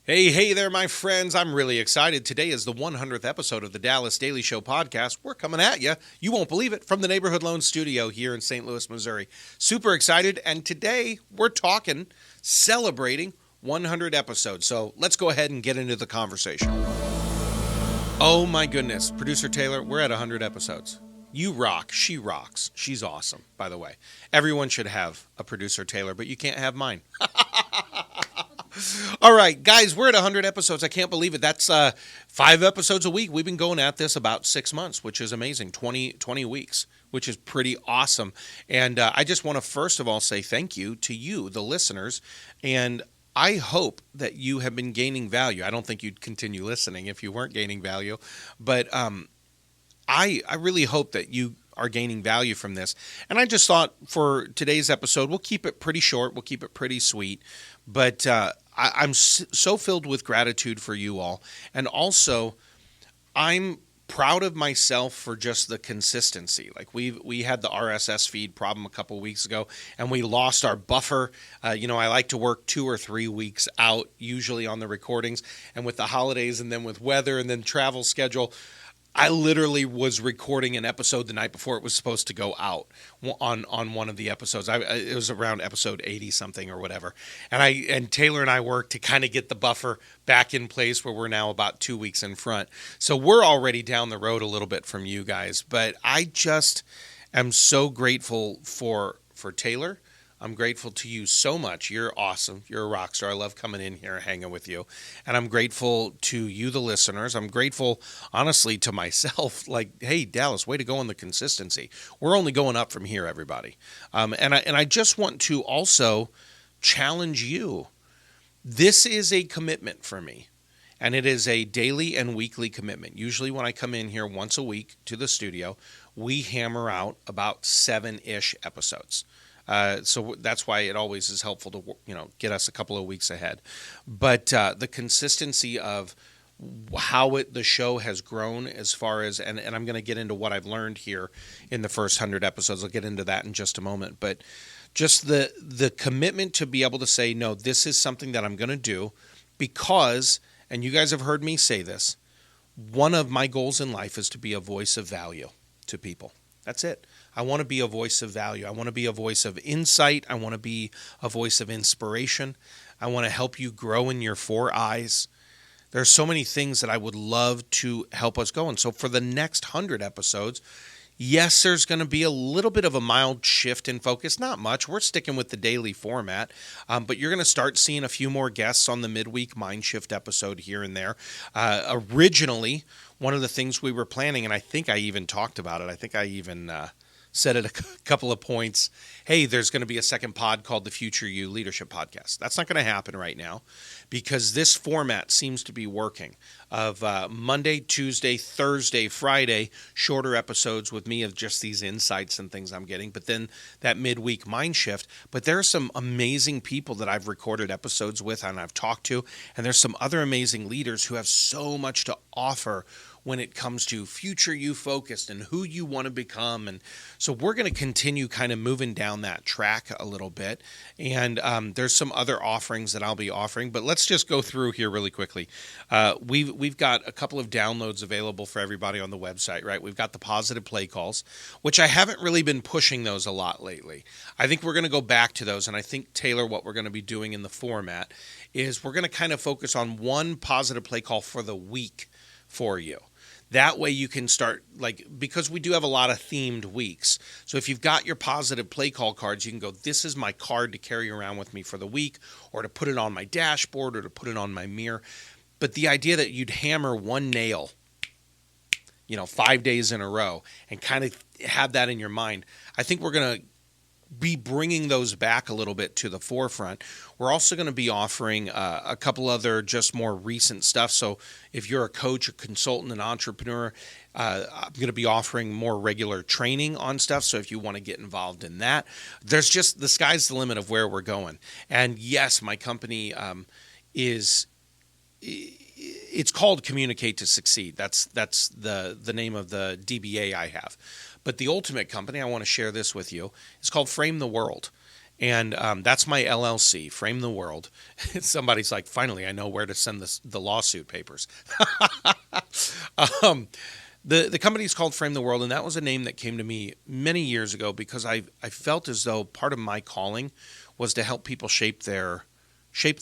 Hey there, my friends. I'm really excited. Today is the 100th episode of the Dallas Daily Show podcast. We're coming at you. You won't believe it, from the Neighborhood Loan Studio here in St. Louis, Missouri. Super excited. And today we're celebrating 100 episodes. So let's go ahead and get into the conversation. Oh my goodness. Producer Taylor, we're at 100 episodes. You rock. She rocks. She's awesome, by the way. Everyone should have a producer Taylor, but you can't have mine. All right, guys, we're at 100 episodes. I can't believe it. That's 5 episodes a week. We've been going at this about 6 months, which is amazing. 20 weeks, which is pretty awesome. And I just want to first of all say thank you to you, the listeners. And I hope that you have been gaining value. I don't think you'd continue listening if you weren't gaining value. But I really hope that you are gaining value from this. And I just thought for today's episode, we'll keep it pretty short. We'll keep it pretty sweet. But I'm so filled with gratitude for you all. And also, I'm proud of myself for just the consistency. Like we had the RSS feed problem a couple weeks ago, and we lost our buffer. I like to work 2 or 3 weeks out, usually on the recordings. And with the holidays and then with weather and then travel schedule, I literally was recording an episode the night before it was supposed to go out on one of the episodes. It was around episode 80 something or whatever. And Taylor and I worked to kind of get the buffer back in place where we're now about 2 weeks in front. So we're already down the road a little bit from you guys, but I just am so grateful for Taylor. I'm grateful to you so much. You're awesome. You're a rock star. I love coming in here and hanging with you. And I'm grateful to you, the listeners. I'm grateful, honestly, to myself. Like, hey, Dallas, way to go on the consistency. We're only going up from here, everybody. And I just want to also challenge you. This is a commitment for me. And it is a daily and weekly commitment. Usually when I come in here once a week to the studio, we hammer out about 7-ish episodes. So that's why it always is helpful to, get us a couple of weeks ahead. But the consistency of how the show has grown as far as, and I'm going to get into what I've learned here in the first 100 episodes. I'll get into that in just a moment. But just the commitment to be able to say, no, this is something that I'm going to do because, and you guys have heard me say this, one of my goals in life is to be a voice of value to people. That's it. I want to be a voice of value. I want to be a voice of insight. I want to be a voice of inspiration. I want to help you grow in your 4 eyes. There are so many things that I would love to help us go. And so for the next 100 episodes, yes, there's going to be a little bit of a mild shift in focus. Not much. We're sticking with the daily format. But you're going to start seeing a few more guests on the Midweek MindSHIFT episode here and there. Originally, one of the things we were planning, and I think I even talked about it. I think I even said at a couple of points, hey, there's going to be a second pod called the Future You Leadership Podcast. That's not going to happen right now because this format seems to be working of Monday, Tuesday, Thursday, Friday, shorter episodes with me of just these insights and things I'm getting, but then that midweek mind shift. But there are some amazing people that I've recorded episodes with and I've talked to, and there's some other amazing leaders who have so much to offer when it comes to future you focused and who you want to become. And so we're going to continue kind of moving down that track a little bit. And there's some other offerings that I'll be offering, but let's just go through here really quickly. We've got a couple of downloads available for everybody on the website, right? We've got the positive play calls, which I haven't really been pushing those a lot lately. I think we're going to go back to those. And I think, Taylor, what we're going to be doing in the format is we're going to kind of focus on one positive play call for the week for you. That way you can start, because we do have a lot of themed weeks. So if you've got your positive play call cards, you can go, this is my card to carry around with me for the week, or to put it on my dashboard, or to put it on my mirror. But the idea that you'd hammer one nail, 5 days in a row and kind of have that in your mind, I think we're going to be bringing those back a little bit to the forefront. We're also going to be offering a couple other just more recent stuff. So if you're a coach, a consultant, an entrepreneur, I'm going to be offering more regular training on stuff. So if you want to get involved in that, there's just the sky's the limit of where we're going. And yes, my company it's called Communicate to Succeed. That's the name of the DBA I have. But the ultimate company, I want to share this with you, is called Frame the World. And that's my LLC, Frame the World. Somebody's like, finally, I know where to send the lawsuit papers. The company is called Frame the World, and that was a name that came to me many years ago because I felt as though part of my calling was to help people shape their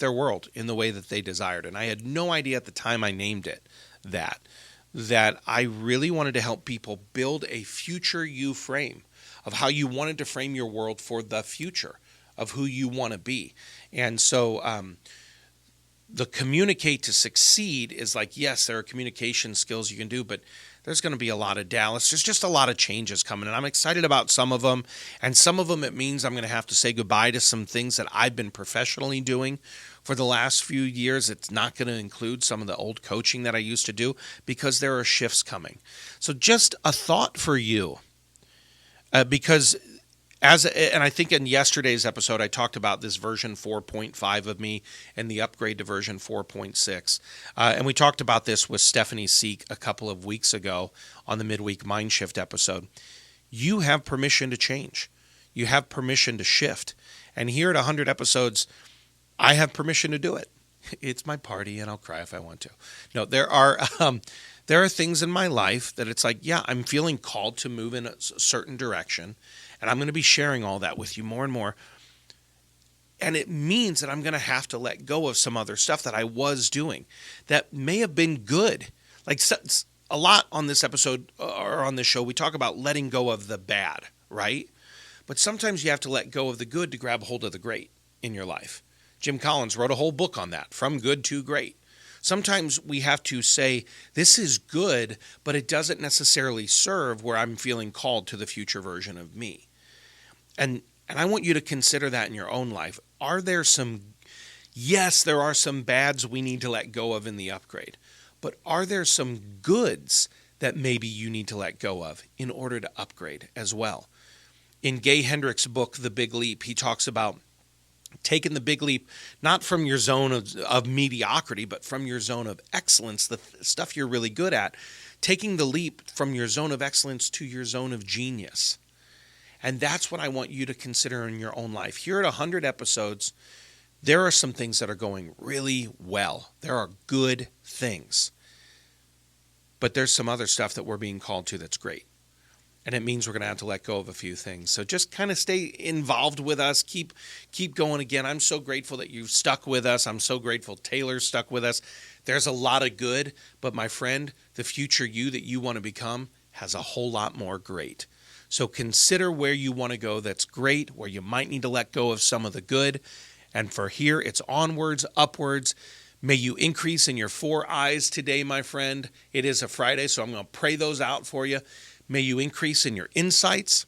world in the way that they desired. And I had no idea at the time I named it that I really wanted to help people build a future you frame of how you wanted to frame your world for the future of who you want to be. And so the communicate to succeed is like, yes, there are communication skills you can do, but there's going to be a lot of Dallas. There's just a lot of changes coming, and I'm excited about some of them. And some of them, it means I'm going to have to say goodbye to some things that I've been professionally doing for the last few years. It's not going to include some of the old coaching that I used to do because there are shifts coming. So just a thought for you, because and I think in yesterday's episode, I talked about this version 4.5 of me and the upgrade to version 4.6. And we talked about this with Stephanie Seek a couple of weeks ago on the Midweek MindSHIFT episode. You have permission to change. You have permission to shift. And here at 100 episodes, I have permission to do it. It's my party, and I'll cry if I want to. No, there are things in my life that it's like, yeah, I'm feeling called to move in a certain direction. And I'm going to be sharing all that with you more and more. And it means that I'm going to have to let go of some other stuff that I was doing that may have been good. Like a lot on this episode or on this show, we talk about letting go of the bad, right? But sometimes you have to let go of the good to grab hold of the great in your life. Jim Collins wrote a whole book on that, From Good to Great. Sometimes we have to say, this is good, but it doesn't necessarily serve where I'm feeling called to the future version of me. And I want you to consider that in your own life. Yes, there are some bads we need to let go of in the upgrade, but are there some goods that maybe you need to let go of in order to upgrade as well? In Gay Hendricks' book, The Big Leap, he talks about taking the big leap, not from your zone of mediocrity, but from your zone of excellence, the stuff you're really good at, taking the leap from your zone of excellence to your zone of genius. And that's what I want you to consider in your own life. Here at 100 episodes, there are some things that are going really well. There are good things. But there's some other stuff that we're being called to that's great. And it means we're going to have to let go of a few things. So just kind of stay involved with us. Keep going. Again, I'm so grateful that you've stuck with us. I'm so grateful Taylor's stuck with us. There's a lot of good. But my friend, the future you that you want to become has a whole lot more great. So consider where you want to go that's great, where you might need to let go of some of the good. And for here, it's onwards, upwards. May you increase in your 4 eyes today, my friend. It is a Friday, so I'm going to pray those out for you. May you increase in your insights.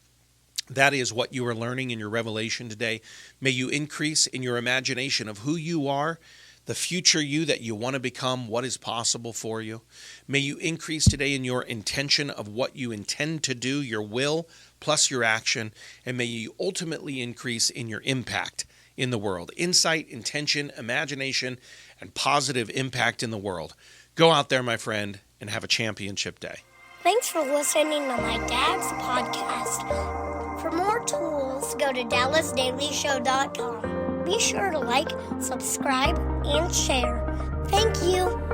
That is what you are learning in your revelation today. May you increase in your imagination of who you are, the future you that you want to become, what is possible for you. May you increase today in your intention of what you intend to do, your will plus your action, and may you ultimately increase in your impact in the world. Insight, intention, imagination, and positive impact in the world. Go out there, my friend, and have a championship day. Thanks for listening to my dad's podcast. For more tools, go to DallasDailyShow.com. Be sure to like, subscribe, and share. Thank you.